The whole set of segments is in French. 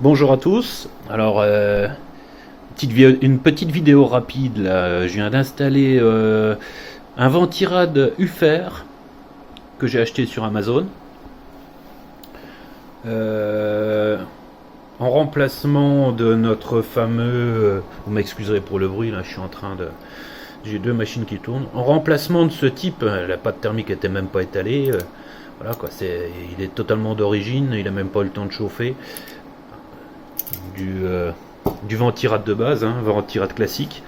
Bonjour à tous. Alors, une petite vidéo rapide là. Je viens d'installer un Ventirad UFER que j'ai acheté sur Amazon. En remplacement de notre fameux. Vous m'excuserez pour le bruit là, je suis en train de. J'ai deux machines qui tournent. En remplacement de ce type, la pâte thermique n'était même pas étalée. Voilà quoi, il est totalement d'origine, il a même pas eu le temps de chauffer. Du Ventirad de base, Ventirad classique.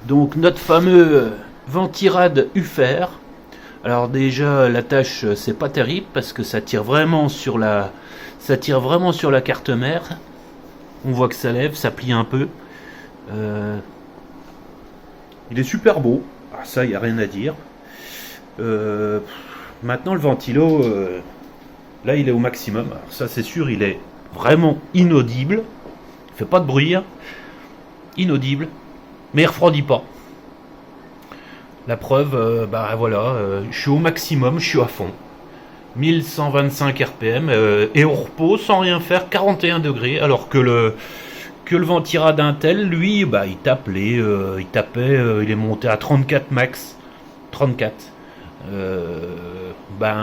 Donc notre fameux Ventirad UFER. Alors déjà la tâche c'est pas terrible parce que ça tire vraiment sur la carte mère. On voit que ça lève, ça plie un peu. Il est super beau. Ah, ça y a rien à dire. Maintenant le ventilo, là il est au maximum. Alors ça c'est sûr, il est vraiment inaudible. Il fait pas de bruit, inaudible, mais il refroidit pas. La preuve, voilà, je suis au maximum, je suis à fond. 1125 RPM et au repos sans rien faire 41 degrés, alors que le Ventirad Intel, lui, il tapait, il est monté à 34 max, 34.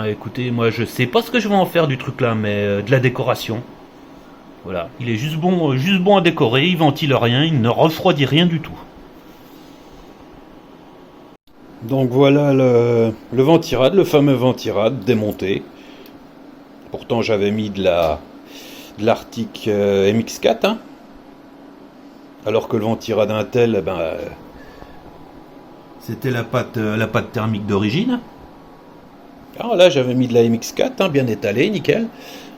Écoutez, moi je sais pas ce que je vais en faire du truc là, mais de la décoration. Voilà, il est juste bon à décorer, il ventile rien, il ne refroidit rien du tout. Donc voilà le Ventirad, le fameux Ventirad démonté. Pourtant j'avais mis de l'Arctic MX4, alors que le Ventirad Intel, c'était la pâte thermique d'origine. Alors là j'avais mis de la MX4, bien étalée, nickel.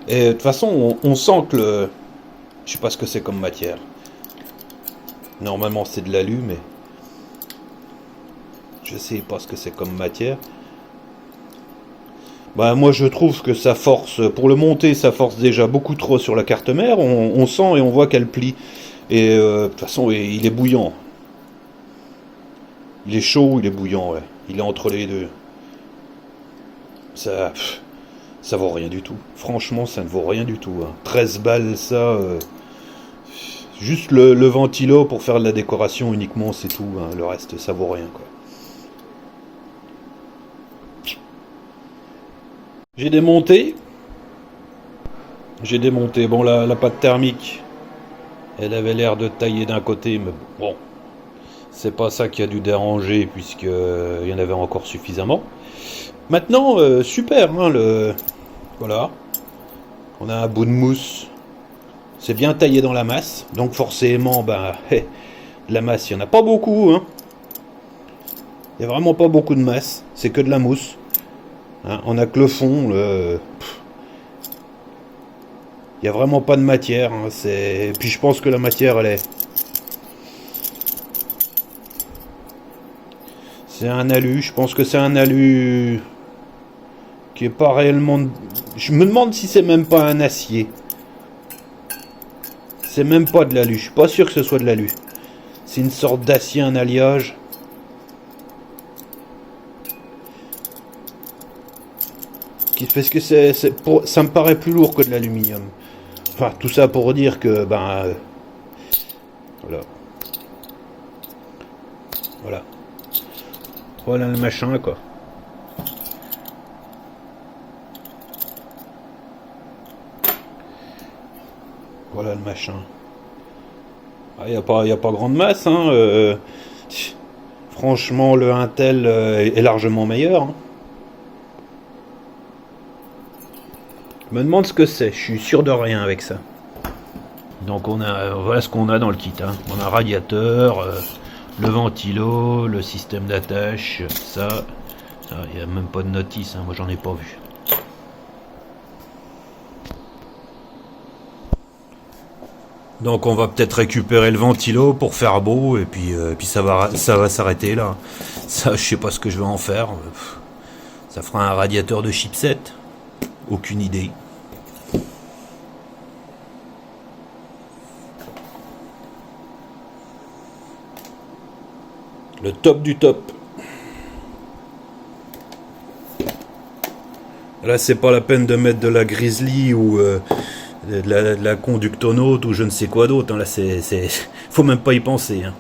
Et de toute façon on sent que je sais pas ce que c'est comme matière. Normalement c'est de l'alu, mais je sais pas ce que c'est comme matière. Moi je trouve que ça force, pour le monter, ça force déjà beaucoup trop sur la carte mère. On sent et on voit qu'elle plie. Et de toute façon il est bouillant. Il est chaud, il est bouillant, ouais. Il est entre les deux. Ça vaut rien du tout. Franchement, ça ne vaut rien du tout. 13 balles, ça. Juste le ventilo pour faire de la décoration uniquement, c'est tout. Le reste, ça vaut rien, quoi. J'ai démonté. Bon, la pâte thermique, elle avait l'air de tailler d'un côté, mais bon. C'est pas ça qui a dû déranger, puisqu'il y en avait encore suffisamment. Maintenant, super, voilà. On a un bout de mousse. C'est bien taillé dans la masse. Donc forcément, la masse, il n'y en a pas beaucoup. Il n'y a vraiment pas beaucoup de masse. C'est que de la mousse. On a que le fond. Il n'y a vraiment pas de matière. Puis je pense que la matière, elle est... C'est un alu. Je pense que c'est un alu... qui est pas réellement... Je me demande si c'est même pas un acier. C'est même pas de l'alu. Je suis pas sûr que ce soit de l'alu. C'est une sorte d'acier, un alliage. Parce que ça me paraît plus lourd que de l'aluminium. Enfin, tout ça pour dire que, voilà. Voilà. Voilà le machin, quoi. Voilà le machin. Il n'y a pas grande masse. Franchement, le Intel est largement meilleur. Je me demande ce que c'est. Je suis sûr de rien avec ça. Donc voilà ce qu'on a dans le kit. On a un radiateur, le ventilo, le système d'attache, ça. Il n'y a même pas de notice. Moi, j'en ai pas vu. Donc on va peut-être récupérer le ventilo pour faire beau et puis ça va s'arrêter là. Ça, je sais pas ce que je vais en faire. Ça fera un radiateur de chipset. Aucune idée. Le top du top. Là, c'est pas la peine de mettre de la Grizzly ou de la conductonaute ou je ne sais quoi d'autre. Hein. Là, faut même pas y penser. Hein.